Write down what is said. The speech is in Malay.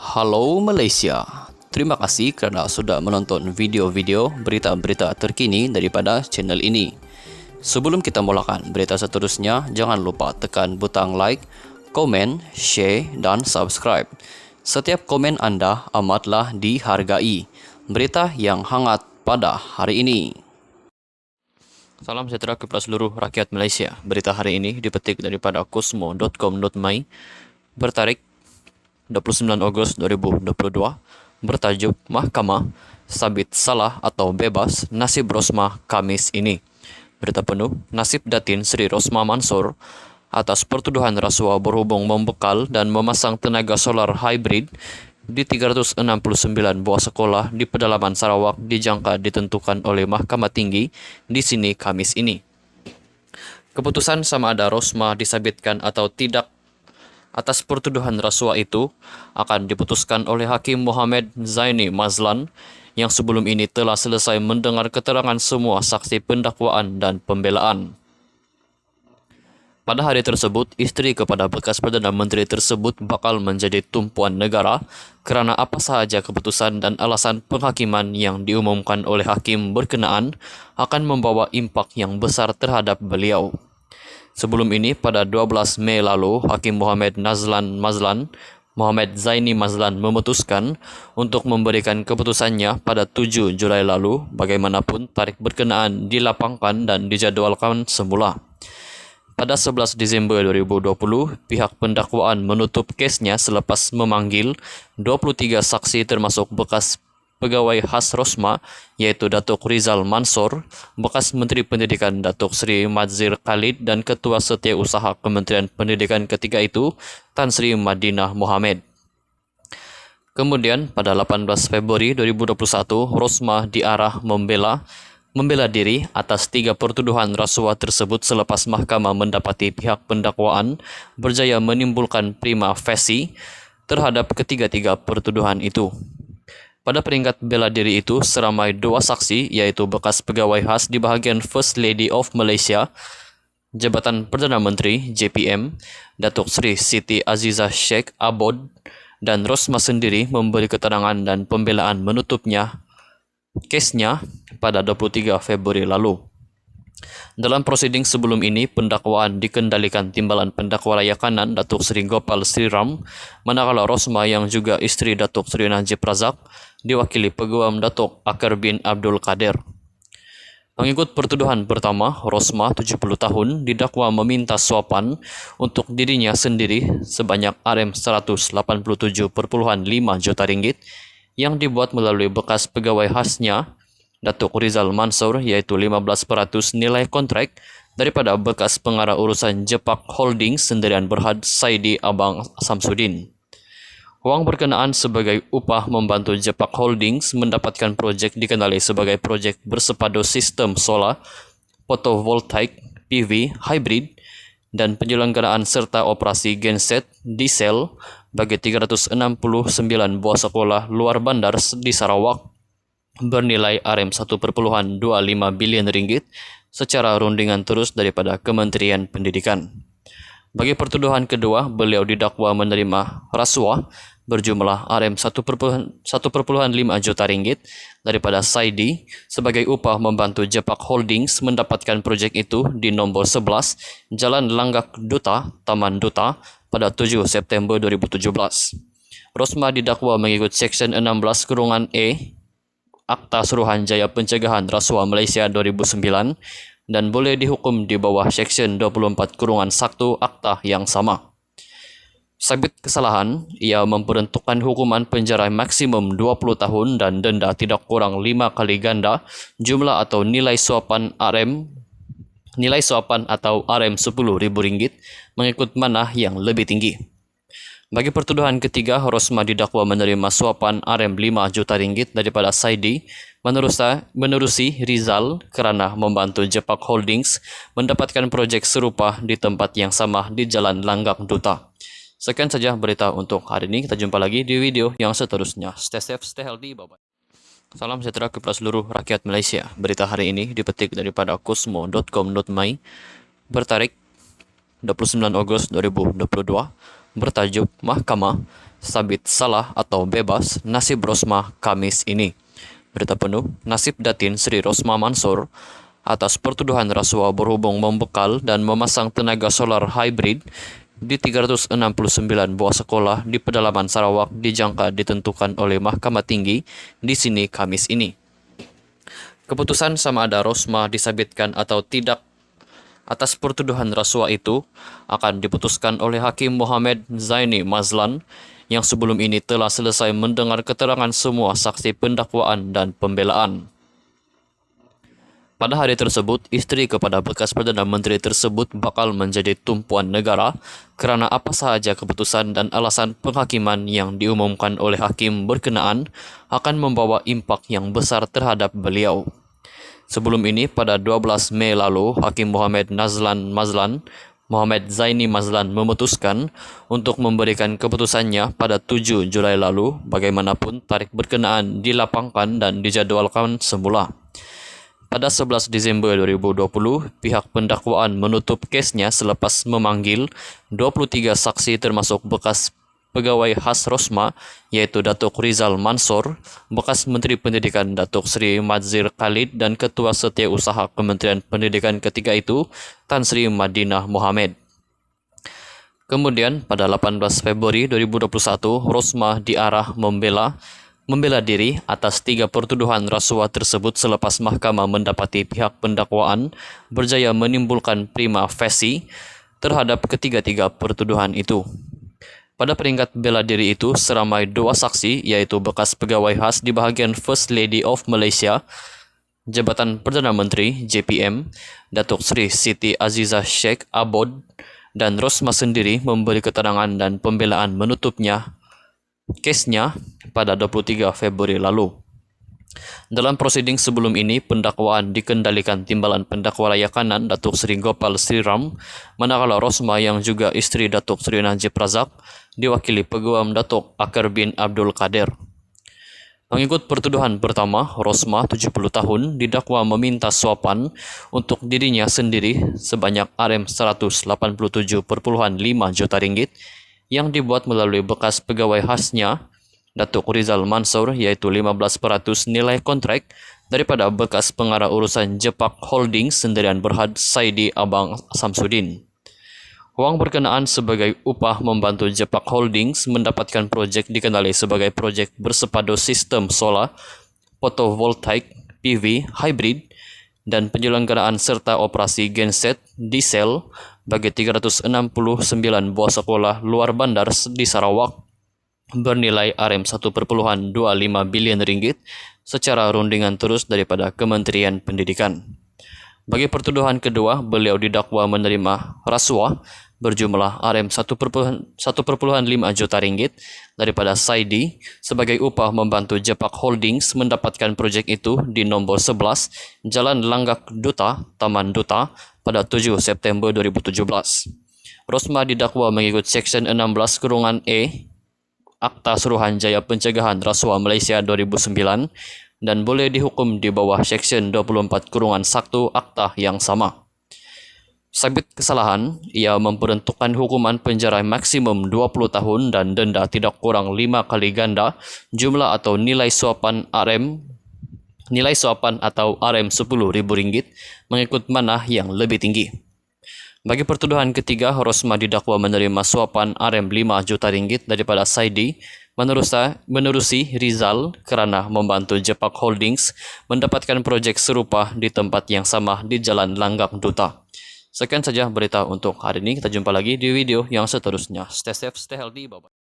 Halo Malaysia, terima kasih kerana sudah menonton video-video berita-berita terkini daripada channel ini. Sebelum kita mulakan berita seterusnya, jangan lupa tekan butang like, komen, share dan subscribe. Setiap komen anda amatlah dihargai. Berita yang hangat pada hari ini. Salam sejahtera kepada seluruh rakyat Malaysia. Berita hari ini dipetik daripada kosmo.com.my bertarik 29 Ogos 2022 bertajuk Mahkamah Sabit Salah atau Bebas Nasib Rosmah Khamis ini. Berita penuh, nasib Datin Sri Rosmah Mansor atas pertuduhan rasuah berhubung membekal dan memasang tenaga solar hybrid di 369 buah sekolah di pedalaman Sarawak dijangka ditentukan oleh Mahkamah Tinggi di sini Khamis ini. Keputusan sama ada Rosmah disabitkan atau tidak atas pertuduhan rasuah itu akan diputuskan oleh Hakim Mohamed Zaini Mazlan yang sebelum ini telah selesai mendengar keterangan semua saksi pendakwaan dan pembelaan. Pada hari tersebut, isteri kepada bekas Perdana Menteri tersebut bakal menjadi tumpuan negara kerana apa sahaja keputusan dan alasan penghakiman yang diumumkan oleh hakim berkenaan akan membawa impak yang besar terhadap beliau. Sebelum ini, pada 12 Mei lalu, Hakim Mohamed Zaini Mazlan memutuskan untuk memberikan keputusannya pada 7 Julai lalu, bagaimanapun tarikh berkenaan dilapangkan dan dijadualkan semula. Pada 11 Disember 2020, pihak pendakwaan menutup kesnya selepas memanggil 23 saksi termasuk bekas pegawai khas Rosmah iaitu Datuk Rizal Mansor, bekas Menteri Pendidikan Datuk Seri Madzhir Khalid dan Ketua Setiausaha Kementerian Pendidikan ketika itu Tan Sri Madinah Mohamed. Kemudian pada 18 Februari 2021, Rosmah diarah membela diri atas 3 pertuduhan rasuah tersebut selepas mahkamah mendapati pihak pendakwaan berjaya menimbulkan prima facie terhadap ketiga-tiga pertuduhan itu. Pada peringkat bela diri itu, seramai 2 saksi iaitu bekas pegawai khas di bahagian First Lady of Malaysia, Jabatan Perdana Menteri JPM, Datuk Seri Siti Azizah Sheikh Abod dan Rosmah sendiri memberi keterangan dan pembelaan menutupnya kesnya pada 23 Februari lalu. Dalam prosiding sebelum ini, pendakwaan dikendalikan Timbalan Pendakwa Raya Kanan Datuk Seri Gopal Sriram, manakala Rosmah yang juga isteri Datuk Seri Najib Razak diwakili Peguam Datuk Akar bin Abdul Kadir. Mengikut pertuduhan pertama, Rosmah 70 tahun didakwa meminta suapan untuk dirinya sendiri sebanyak RM187.5 juta ringgit yang dibuat melalui bekas pegawai khasnya Datuk Rizal Mansor iaitu 15% nilai kontrak daripada bekas pengarah urusan Jepak Holdings Sendirian Berhad Saidi Abang Samsudin. Wang berkenaan sebagai upah membantu Jepak Holdings mendapatkan projek dikenali sebagai projek bersepadu sistem solar, fotovoltaik, PV, hybrid dan penyelenggaraan serta operasi genset diesel bagi 369 buah sekolah luar bandar di Sarawak bernilai RM1.25 bilion ringgit secara rundingan terus daripada Kementerian Pendidikan. Bagi pertuduhan kedua, beliau didakwa menerima rasuah berjumlah RM1.5 juta ringgit daripada Saidi sebagai upah membantu Jepak Holdings mendapatkan projek itu di nombor 11 Jalan Langgak Duta, Taman Duta pada 7 September 2017. Rosmah didakwa mengikut Seksyen 16(e) Akta Suruhanjaya Pencegahan Rasuah Malaysia 2009 dan boleh dihukum di bawah Seksyen 24(1) Akta yang sama. Sabit kesalahan, ia memperuntukkan hukuman penjara maksimum 20 tahun dan denda tidak kurang 5 kali ganda jumlah atau nilai suapan atau RM10.000 mengikut manah yang lebih tinggi. Bagi pertuduhan ketiga, Rosmah didakwa menerima suapan RM5 juta ringgit daripada Saidi menerusi Rizal kerana membantu Jepak Holdings mendapatkan projek serupa di tempat yang sama di Jalan Langgak Duta. Sekian saja berita untuk hari ini. Kita jumpa lagi di video yang seterusnya. Stay safe, stay healthy, bye-bye. Salam sejahtera kepada seluruh rakyat Malaysia. Berita hari ini dipetik daripada kosmo.com.my bertarik 29 Ogos 2022 bertajuk Mahkamah sabit salah atau bebas nasib Rosmah Kamis ini. Berita penuh, nasib Datin Sri Rosmah Mansor atas pertuduhan rasuah berhubung membekal dan memasang tenaga solar hybrid di 369 buah sekolah di pedalaman Sarawak dijangka ditentukan oleh Mahkamah Tinggi di sini Kamis ini. Keputusan sama ada Rosmah disabitkan atau tidak atas pertuduhan rasuah itu akan diputuskan oleh Hakim Mohamed Zaini Mazlan yang sebelum ini telah selesai mendengar keterangan semua saksi pendakwaan dan pembelaan. Pada hari tersebut, isteri kepada bekas Perdana Menteri tersebut bakal menjadi tumpuan negara kerana apa sahaja keputusan dan alasan penghakiman yang diumumkan oleh hakim berkenaan akan membawa impak yang besar terhadap beliau. Sebelum ini, pada 12 Mei lalu, Hakim Mohamed Zaini Mazlan memutuskan untuk memberikan keputusannya pada 7 Julai lalu, bagaimanapun tarikh berkenaan dilapangkan dan dijadwalkan semula. Pada 11 Disember 2020, pihak pendakwaan menutup kesnya selepas memanggil 23 saksi termasuk bekas pegawai khas Rosmah, yaitu Datuk Rizal Mansor, bekas Menteri Pendidikan Datuk Seri Madzir Khalid dan Ketua Setiausaha Kementerian Pendidikan ketika itu, Tan Sri Madinah Mohamed. Kemudian, pada 18 Februari 2021, Rosmah diarah membela diri atas 3 pertuduhan rasuah tersebut selepas mahkamah mendapati pihak pendakwaan berjaya menimbulkan prima facie terhadap ketiga-tiga pertuduhan itu. Pada peringkat bela diri itu, seramai 2 saksi, yaitu bekas pegawai khas di bahagian First Lady of Malaysia, Jabatan Perdana Menteri JPM, Datuk Seri Siti Azizah Sheikh Abod, dan Rosmah sendiri memberi keterangan dan pembelaan menutupnya kesnya pada 23 Februari lalu. Dalam prosiding sebelum ini, pendakwaan dikendalikan Timbalan Pendakwa Raya Kanan Datuk Seri Gopal Sriram, manakala Rosmah yang juga isteri Datuk Seri Najib Razak diwakili Peguam Datuk Akar bin Abdul Kadir. Mengikut pertuduhan pertama, Rosmah 70 tahun didakwa meminta suapan untuk dirinya sendiri sebanyak RM187.5 juta ringgit yang dibuat melalui bekas pegawai khasnya Datuk Rizal Mansor, yaitu 15% nilai kontrak daripada bekas pengarah urusan Jepak Holdings Sendirian Berhad Saidi Abang Samsudin. Wang berkenaan sebagai upah membantu Jepak Holdings mendapatkan projek dikenali sebagai projek bersepadu sistem solar, fotovoltaik, PV, hybrid, dan penyelenggaraan serta operasi genset diesel bagi 369 buah sekolah luar bandar di Sarawak bernilai RM1.25 bilion ringgit secara rundingan terus daripada Kementerian Pendidikan. Bagi pertuduhan kedua, beliau didakwa menerima rasuah berjumlah RM1.5 juta ringgit daripada Saidi sebagai upah membantu Jepak Holdings mendapatkan projek itu di nombor 11 Jalan Langgak Duta, Taman Duta pada 7 September 2017. Rosmah didakwa mengikut Seksyen 16(e) Akta Suruhanjaya Pencegahan Rasuah Malaysia 2009 dan boleh dihukum di bawah Seksyen 24(1) Akta yang sama. Sabit kesalahan, ia memperuntukkan hukuman penjara maksimum 20 tahun dan denda tidak kurang 5 kali ganda jumlah atau nilai suapan atau RM10.000 mengikut manah yang lebih tinggi. Bagi pertuduhan ketiga, Rosmah didakwa menerima suapan RM5 juta ringgit daripada Saidi menerusi Rizal kerana membantu Jepak Holdings mendapatkan projek serupa di tempat yang sama di Jalan Langgak Duta. Sekian saja berita untuk hari ini. Kita jumpa lagi di video yang seterusnya. Stay safe, stay healthy, bye-bye.